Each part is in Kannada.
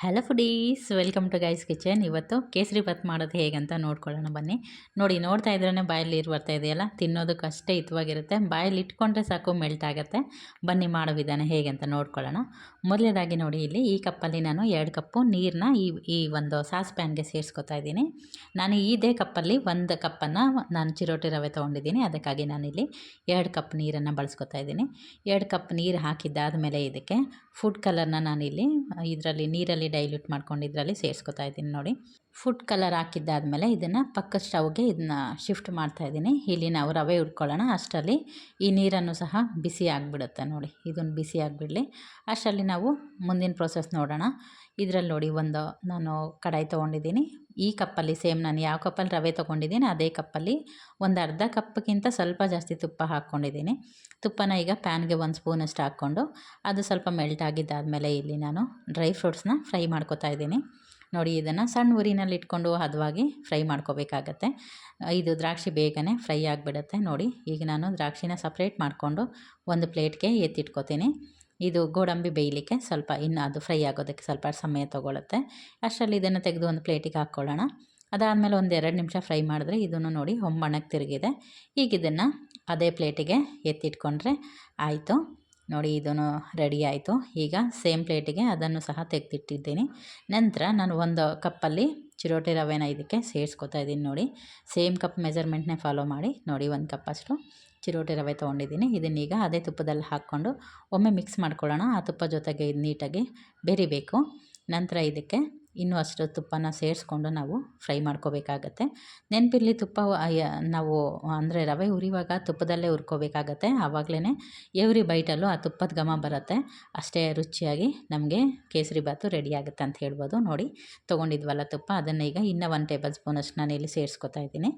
Hello foodies, welcome to guys kitchen. ಇವತ್ತು ಕೇಸರಿ ಬಾತ್ ಮಾಡೋದು ಹೇಗಂತ ನೋಡ್ಕೊಳ್ಳೋಣ ಬನ್ನಿ. ನೋಡ್ತಾ ಇದ್ರೇ ಬಾಯಲ್ಲಿ ನೀರು ಬರ್ತಾ ಇದೆಯಲ್ಲ, ತಿನ್ನೋದಕ್ಕೆ ಅಷ್ಟೇ ಹಿತವಾಗಿರುತ್ತೆ. ಬಾಯಲ್ಲಿ ಇಟ್ಕೊಂಡ್ರೆ ಸಾಕು ಮೆಲ್ಟ್ ಆಗುತ್ತೆ. ಬನ್ನಿ ಮಾಡೋ ವಿಧಾನ ಹೇಗೆ ಅಂತ ನೋಡ್ಕೊಳ್ಳೋಣ. ಮೊದಲನೇದಾಗಿ ನೋಡಿ, ಇಲ್ಲಿ ಈ ಕಪ್ಪಲ್ಲಿ ನಾನು 2 ಕಪ್ಪು ನೀರನ್ನ ಈ ಒಂದು ಸಾಸ್ ಪ್ಯಾನ್ಗೆ ಸೇರಿಸ್ಕೊತಾ ಇದ್ದೀನಿ. ನಾನು ಇದೇ ಕಪ್ಪಲ್ಲಿ 1 ಕಪ್ಪನ್ನು ನಾನು ಚಿರೋಟಿ ರವೆ ತೊಗೊಂಡಿದ್ದೀನಿ. ಅದಕ್ಕಾಗಿ ನಾನಿಲ್ಲಿ 2 ಕಪ್ ನೀರನ್ನು ಬಳಸ್ಕೊತಾ ಇದ್ದೀನಿ. 2 ಕಪ್ ನೀರು ಹಾಕಿದ್ದಾದಮೇಲೆ ಇದಕ್ಕೆ ಫುಡ್ ಕಲರ್ನ ನಾನಿಲ್ಲಿ ಇದರಲ್ಲಿ ನೀರಲ್ಲಿ ಡೈಲ್ಯೂಟ್ ಮಾಡ್ಕೊಂಡು ಇದರಲ್ಲಿ ಸೇರಿಸ್ಕೊತಾ ಇದ್ದೀನಿ. ನೋಡಿ, ಫುಡ್ ಕಲರ್ ಹಾಕಿದ್ದಾದಮೇಲೆ ಇದನ್ನು ಪಕ್ಕದ ಸ್ಟವ್ಗೆ ಇದನ್ನ ಶಿಫ್ಟ್ ಮಾಡ್ತಾ ಇದ್ದೀನಿ. ಇಲ್ಲಿ ನಾವು ರವೆ ಹುರ್ಕೊಳ್ಳೋಣ. ಅಷ್ಟರಲ್ಲಿ ಈ ನೀರನ್ನು ಸಹ ಬಿಸಿ ಆಗಿಬಿಡುತ್ತೆ. ನೋಡಿ, ಇದನ್ನು ಬಿಸಿ ಆಗಿಬಿಡಲಿ. ಅಷ್ಟರಲ್ಲಿ ನಾವು ಮುಂದಿನ ಪ್ರೋಸೆಸ್ ನೋಡೋಣ. ಇದರಲ್ಲಿ ನೋಡಿ, ನಾನು ಕಡಾಯಿ ತೊಗೊಂಡಿದ್ದೀನಿ. ಈ ಕಪ್ಪಲ್ಲಿ ಸೇಮ್ ನಾನು ಯಾವ ಕಪ್ಪಲ್ಲಿ ರವೆ ತೊಗೊಂಡಿದ್ದೀನಿ ಅದೇ ಕಪ್ಪಲ್ಲಿ ಅರ್ಧ ಕಪ್ಗಿಂತ ಸ್ವಲ್ಪ ಜಾಸ್ತಿ ತುಪ್ಪ ಹಾಕ್ಕೊಂಡಿದ್ದೀನಿ. ತುಪ್ಪನ ಈಗ ಪ್ಯಾನ್ಗೆ 1 ಸ್ಪೂನಷ್ಟು ಹಾಕ್ಕೊಂಡು ಅದು ಸ್ವಲ್ಪ ಮೆಲ್ಟ್ ಆಗಿದ್ದಾದಮೇಲೆ ಇಲ್ಲಿ ನಾನು ಡ್ರೈ ಫ್ರೂಟ್ಸ್ನ ಫ್ರೈ ಮಾಡ್ಕೊತಾ ಇದ್ದೀನಿ. ನೋಡಿ, ಇದನ್ನು ಸಣ್ಣ ಉರಿನಲ್ಲಿ ಇಟ್ಕೊಂಡು ಹದವಾಗಿ ಫ್ರೈ ಮಾಡ್ಕೋಬೇಕಾಗತ್ತೆ. ಇದು ದ್ರಾಕ್ಷಿ ಬೇಗನೆ ಫ್ರೈ ಆಗಿಬಿಡುತ್ತೆ. ನೋಡಿ, ಈಗ ನಾನು ದ್ರಾಕ್ಷಿನ ಸಪ್ರೇಟ್ ಮಾಡಿಕೊಂಡು ಒಂದು ಪ್ಲೇಟ್ಗೆ ಎತ್ತಿಟ್ಕೋತೀನಿ. ಇದು ಗೋಡಂಬಿ ಬೇಯಲಿಕ್ಕೆ ಸ್ವಲ್ಪ ಇನ್ನು ಅದು ಫ್ರೈ ಆಗೋದಕ್ಕೆ ಸ್ವಲ್ಪ ಸಮಯ ತೊಗೊಳುತ್ತೆ. ಅಷ್ಟರಲ್ಲಿ ಇದನ್ನು ತೆಗೆದು ಒಂದು ಪ್ಲೇಟಿಗೆ ಹಾಕ್ಕೊಳ್ಳೋಣ. ಅದಾದಮೇಲೆ 1-2 ನಿಮಿಷ ಫ್ರೈ ಮಾಡಿದ್ರೆ ಇದನ್ನು ನೋಡಿ ಹೊಂಬಣ್ಣಕ್ಕೆ ತಿರುಗಿದೆ. ಈಗ ಇದನ್ನು ಅದೇ ಪ್ಲೇಟಿಗೆ ಎತ್ತಿಟ್ಕೊಂಡ್ರೆ ಆಯಿತು. ನೋಡಿ, ಇದನ್ನು ರೆಡಿ ಆಯಿತು. ಈಗ ಸೇಮ್ ಪ್ಲೇಟಿಗೆ ಅದನ್ನು ಸಹ ತೆಗೆದಿಟ್ಟಿದ್ದೀನಿ. ನಂತರ ನಾನು 1 ಕಪ್ಪಲ್ಲಿ ಚಿರೋಟಿ ರವೆನ ಇದಕ್ಕೆ ಸೇರಿಸ್ಕೊತಾ ಇದ್ದೀನಿ. ನೋಡಿ, ಸೇಮ್ ಕಪ್ ಮೆಜರ್ಮೆಂಟ್ನೇ ಫಾಲೋ ಮಾಡಿ. ನೋಡಿ, 1 ಕಪ್ಪಷ್ಟು ಚಿರೋಟಿ ರವೆ ತೊಗೊಂಡಿದ್ದೀನಿ. ಇದನ್ನೀಗ ಅದೇ ತುಪ್ಪದಲ್ಲಿ ಹಾಕ್ಕೊಂಡು ಒಮ್ಮೆ ಮಿಕ್ಸ್ ಮಾಡ್ಕೊಳ್ಳೋಣ. ಆ ತುಪ್ಪ ಜೊತೆಗೆ ಇದು ನೀಟಾಗಿ ಬೆರಿಬೇಕು. ನಂತರ ಇದಕ್ಕೆ ಇನ್ನೂ ಅಷ್ಟು ತುಪ್ಪನ ಸೇರಿಸ್ಕೊಂಡು ನಾವು ಫ್ರೈ ಮಾಡ್ಕೋಬೇಕಾಗತ್ತೆ. ನೆನಪಿರಲಿ, ತುಪ್ಪ ನಾವು ಅಂದರೆ ರವೆ ಹುರಿಯುವಾಗ ತುಪ್ಪದಲ್ಲೇ ಹುರ್ಕೋಬೇಕಾಗತ್ತೆ. ಆವಾಗಲೇ ಎವ್ರಿ ಬೈಟಲ್ಲೂ ಆ ತುಪ್ಪದ ಘಮ ಬರುತ್ತೆ. ಅಷ್ಟೇ ರುಚಿಯಾಗಿ ನಮಗೆ ಕೇಸರಿ ಬಾತು ರೆಡಿ ಆಗುತ್ತೆ ಅಂತ ಹೇಳ್ಬೋದು. ನೋಡಿ, ತೊಗೊಂಡಿದ್ವಲ್ಲ ತುಪ್ಪ, ಅದನ್ನು ಈಗ ಇನ್ನೂ 1 ಟೇಬಲ್ ಸ್ಪೂನಷ್ಟು ನಾನು ಇಲ್ಲಿ ಸೇರಿಸ್ಕೊತಾ ಇದ್ದೀನಿ.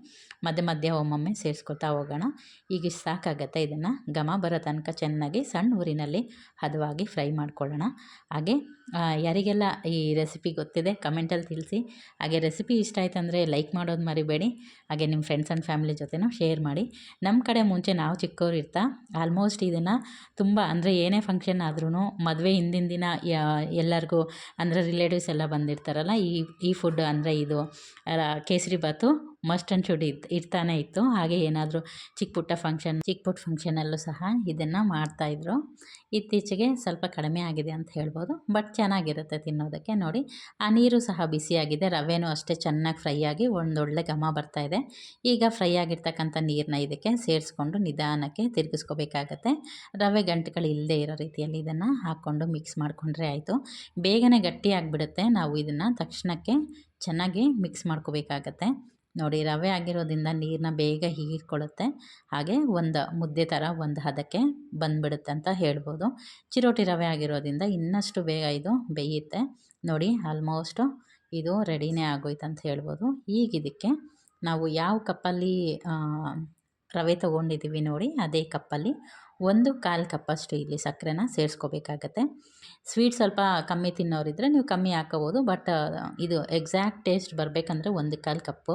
ಮಧ್ಯೆ ಒಮ್ಮೊಮ್ಮೆ ಸೇರಿಸ್ಕೊತಾ ಹೋಗೋಣ. ಈಗ ಸಾಕಾಗತ್ತೆ. ಇದನ್ನು ಘಮ ಬರೋ ತನಕ ಚೆನ್ನಾಗಿ ಸಣ್ಣ ಊರಿನಲ್ಲಿ ಹದವಾಗಿ ಫ್ರೈ ಮಾಡ್ಕೊಳ್ಳೋಣ. ಹಾಗೆ ಯಾರಿಗೆಲ್ಲ ಈ ರೆಸಿಪಿ ಗೊತ್ತಿದೆ ಕಮೆಂಟಲ್ಲಿ ತಿಳಿಸಿ. ಹಾಗೆ ರೆಸಿಪಿ ಇಷ್ಟ ಆಯ್ತು ಅಂದರೆ ಲೈಕ್ ಮಾಡೋದು ಮರಿಬೇಡಿ. ಹಾಗೆ ನಿಮ್ಮ ಫ್ರೆಂಡ್ಸ್ ಆ್ಯಂಡ್ ಫ್ಯಾಮಿಲಿ ಜೊತೆನೂ ಶೇರ್ ಮಾಡಿ. ನಮ್ಮ ಕಡೆ ಮುಂಚೆ ನಾವು ಚಿಕ್ಕವ್ರು ಇರ್ತಾ ಆಲ್ಮೋಸ್ಟ್ ಇದನ್ನು ತುಂಬ ಅಂದರೆ ಏನೇ ಫಂಕ್ಷನ್ ಆದ್ರೂ ಮದುವೆ ಹಿಂದಿನ ದಿನ ಎಲ್ಲರಿಗೂ ಅಂದರೆ ರಿಲೇಟಿವ್ಸ್ ಎಲ್ಲ ಬಂದಿರ್ತಾರಲ್ಲ, ಈ ಫುಡ್ ಅಂದರೆ ಇದು kesari bath must and should ಇರ್ತಾನೆ ಇತ್ತು. ಹಾಗೆ ಏನಾದರೂ ಚಿಕ್ಕ ಪುಟ್ಟ ಫಂಕ್ಷನಲ್ಲೂ ಸಹ ಇದನ್ನು ಮಾಡ್ತಾಯಿದ್ರು. ಇತ್ತೀಚೆಗೆ ಸ್ವಲ್ಪ ಕಡಿಮೆ ಆಗಿದೆ ಅಂತ ಹೇಳ್ಬೋದು, ಬಟ್ ಚೆನ್ನಾಗಿರುತ್ತೆ ತಿನ್ನೋದಕ್ಕೆ. ನೋಡಿ, ಆ ನೀರು ಸಹ ಬಿಸಿಯಾಗಿದೆ. ರವೆನೂ ಅಷ್ಟೇ ಚೆನ್ನಾಗಿ ಫ್ರೈ ಆಗಿ ಒಂದೊಳ್ಳೆ ಘಮ ಬರ್ತಾಯಿದೆ. ಈಗ ಫ್ರೈ ಆಗಿರ್ತಕ್ಕಂಥ ನೀರನ್ನ ಇದಕ್ಕೆ ಸೇರಿಸ್ಕೊಂಡು ನಿಧಾನಕ್ಕೆ ತಿರುಗಿಸ್ಕೋಬೇಕಾಗತ್ತೆ. ರವೆ ಗಂಟುಗಳು ಇಲ್ಲದೆ ಇರೋ ರೀತಿಯಲ್ಲಿ ಇದನ್ನು ಹಾಕ್ಕೊಂಡು ಮಿಕ್ಸ್ ಮಾಡಿಕೊಂಡ್ರೆ ಆಯಿತು. ಬೇಗನೆ ಗಟ್ಟಿ ಆಗಿಬಿಡುತ್ತೆ. ನಾವು ಇದನ್ನು ತಕ್ಷಣಕ್ಕೆ ಚೆನ್ನಾಗಿ ಮಿಕ್ಸ್ ಮಾಡ್ಕೋಬೇಕಾಗತ್ತೆ. ನೋಡಿ, ರವೆ ಆಗಿರೋದ್ರಿಂದ ನೀರನ್ನ ಬೇಗ ಹೀರ್ಕೊಳ್ಳುತ್ತೆ. ಹಾಗೆ ಒಂದು ಮುದ್ದೆ ಥರ ಒಂದು ಹದಕ್ಕೆ ಬಂದುಬಿಡುತ್ತೆ ಅಂತ ಹೇಳ್ಬೋದು. ಚಿರೋಟಿ ರವೆ ಆಗಿರೋದ್ರಿಂದ ಇನ್ನಷ್ಟು ಬೇಗ ಇದು ಬೇಯುತ್ತೆ. ನೋಡಿ, ಆಲ್ಮೋಸ್ಟು ಇದು ರೆಡಿನೇ ಆಗೋಯ್ತು ಅಂತ ಹೇಳ್ಬೋದು. ಈಗ ಇದಕ್ಕೆ ನಾವು ಯಾವ ಕಪ್ಪಲ್ಲಿ ರವೆ ತೊಗೊಂಡಿದ್ದೀವಿ ನೋಡಿ, ಅದೇ ಕಪ್ಪಲ್ಲಿ 1/4 ಕಪ್ಪಷ್ಟು ಇಲ್ಲಿ ಸಕ್ಕರೆನ ಸೇರಿಸ್ಕೋಬೇಕಾಗತ್ತೆ. ಸ್ವೀಟ್ ಸ್ವಲ್ಪ ಕಮ್ಮಿ ತಿನ್ನೋರಿದ್ದರೆ ನೀವು ಕಮ್ಮಿ ಹಾಕ್ಕೋಬೋದು, ಬಟ್ ಇದು ಎಕ್ಸಾಕ್ಟ್ ಟೇಸ್ಟ್ ಬರಬೇಕಂದ್ರೆ 1/4 ಕಪ್ಪು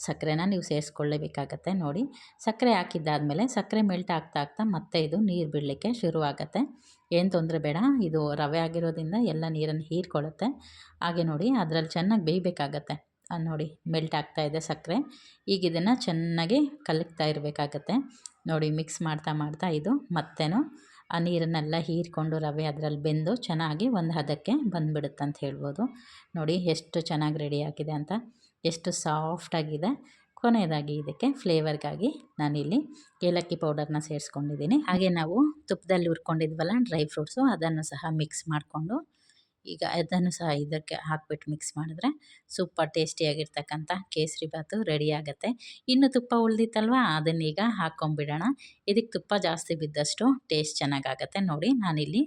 ಸಕ್ಕರೆನ ನೀವು ಸೇರಿಸ್ಕೊಳ್ಳೇಬೇಕಾಗತ್ತೆ. ನೋಡಿ, ಸಕ್ಕರೆ ಹಾಕಿದ್ದಾದಮೇಲೆ ಸಕ್ಕರೆ ಮೆಲ್ಟ್ ಆಗ್ತಾ ಮತ್ತೆ ಇದು ನೀರು ಬಿಡಲಿಕ್ಕೆ ಶುರುವಾಗತ್ತೆ. ಏನು ತೊಂದರೆ ಬೇಡ, ಇದು ರವೆ ಆಗಿರೋದ್ರಿಂದ ಎಲ್ಲ ನೀರನ್ನು ಹೀರ್ಕೊಳ್ಳುತ್ತೆ. ಹಾಗೆ ನೋಡಿ, ಅದರಲ್ಲಿ ಚೆನ್ನಾಗಿ ಬೇಯಬೇಕಾಗತ್ತೆ. ನೋಡಿ, ಮೆಲ್ಟ್ ಆಗ್ತಾಯಿದೆ ಸಕ್ಕರೆ. ಈಗ ಇದನ್ನು ಚೆನ್ನಾಗಿ ಕಲಕ್ತಾ ಇರಬೇಕಾಗತ್ತೆ. ನೋಡಿ, ಮಿಕ್ಸ್ ಮಾಡ್ತಾ ಇದು ಮತ್ತೇನು ಆ ನೀರನ್ನೆಲ್ಲ ಹೀರ್ಕೊಂಡು ರವೆ ಅದರಲ್ಲಿ ಬೆಂದು ಚೆನ್ನಾಗಿ ಒಂದು ಹದಕ್ಕೆ ಬಂದುಬಿಡುತ್ತೆ ಅಂತ ಹೇಳ್ಬೋದು. ನೋಡಿ, ಎಷ್ಟು ಚೆನ್ನಾಗಿ ರೆಡಿ ಆಗಿದೆ ಅಂತ, ಎಷ್ಟು ಸಾಫ್ಟಾಗಿದೆ. ಕೊನೆಯದಾಗಿ ಇದಕ್ಕೆ ಫ್ಲೇವರ್ಗಾಗಿ ನಾನಿಲ್ಲಿ ಏಲಕ್ಕಿ ಪೌಡರ್ನ ಸೇರಿಸ್ಕೊಂಡಿದ್ದೀನಿ. ಹಾಗೆ ನಾವು ತುಪ್ಪದಲ್ಲಿ ಹುರ್ಕೊಂಡಿದ್ವಲ್ಲ ಡ್ರೈ ಫ್ರೂಟ್ಸು, ಅದನ್ನು ಸಹ ಮಿಕ್ಸ್ ಮಾಡಿಕೊಂಡು ಈಗ ಅದನ್ನು ಸಹ ಇದಕ್ಕೆ ಹಾಕ್ಬಿಟ್ಟು ಮಿಕ್ಸ್ ಮಾಡಿದ್ರೆ ಸೂಪರ್ ಟೇಸ್ಟಿಯಾಗಿರ್ತಕ್ಕಂಥ ಕೇಸರಿ ಬಾತು ರೆಡಿ ಆಗುತ್ತೆ. ಇನ್ನು ತುಪ್ಪ ಉಳಿದಿತ್ತಲ್ವ, ಅದನ್ನೀಗ ಹಾಕ್ಕೊಂಬಿಡೋಣ. ಇದಕ್ಕೆ ತುಪ್ಪ ಜಾಸ್ತಿ ಬಿದ್ದಷ್ಟು ಟೇಸ್ಟ್ ಚೆನ್ನಾಗಾಗತ್ತೆ. ನೋಡಿ, ನಾನಿಲ್ಲಿ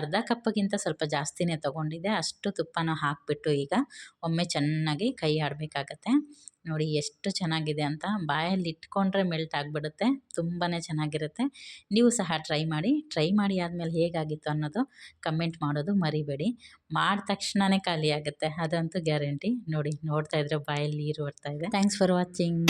ಅರ್ಧ ಕಪ್ಪಿಗಿಂತ ಸ್ವಲ್ಪ ಜಾಸ್ತಿನೇ ತೊಗೊಂಡಿದ್ದೆ. ಅಷ್ಟು ತುಪ್ಪನ ಹಾಕಿಬಿಟ್ಟು ಈಗ ಒಮ್ಮೆ ಚೆನ್ನಾಗಿ ಕೈ ಆಡಬೇಕಾಗತ್ತೆ. ನೋಡಿ, ಎಷ್ಟು ಚೆನ್ನಾಗಿದೆ ಅಂತ, ಬಾಯಲ್ಲಿ ಇಟ್ಕೊಂಡ್ರೆ ಮೆಲ್ಟ್ ಆಗಿಬಿಡುತ್ತೆ. ತುಂಬಾ ಚೆನ್ನಾಗಿರುತ್ತೆ. ನೀವು ಸಹ ಟ್ರೈ ಮಾಡಿ ಆದಮೇಲೆ ಹೇಗಾಗಿತ್ತು ಅನ್ನೋದು ಕಮೆಂಟ್ ಮಾಡೋದು ಮರಿಬೇಡಿ. ಮಾಡಿದ ತಕ್ಷಣವೇ ಖಾಲಿ ಆಗುತ್ತೆ, ಅದಂತೂ ಗ್ಯಾರಂಟಿ. ನೋಡಿ, ನೋಡ್ತಾ ಇದ್ರೆ ಬಾಯಲ್ಲಿ ನೀರು ಬರ್ತಾಯಿದೆ. Thanks for watching.